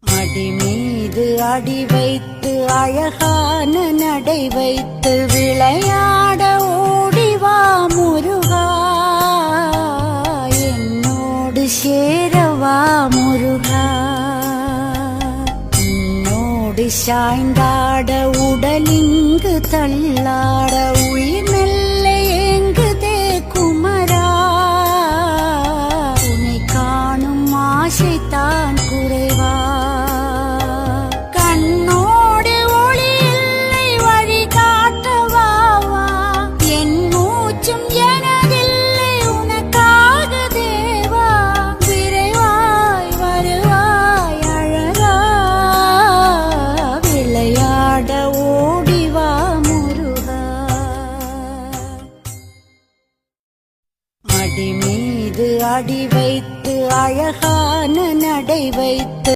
அடி மீது அடி வைத்து அழகான நடை வைத்து விளையாட ஓடிவா முருகா, என்னோடு சேரவா முருகா. உன்னோடு சாய்ந்தாட உடலிங்கு தள்ளாட உயிர் மெல்ல ஏங்குதே குமரா. உன்னை காணும் ஆசைத்தான் குறைவா. கண்ணோடு ஒளி இல்லை வழி காட்டவாவா. என் மூச்சும் எனதில்லை உனக்காக தேவா. விரைவாய் வருவாய் அழகா, விளையாட ஓடிவா முருகா. அடி மீது அடி வைத்து அழகா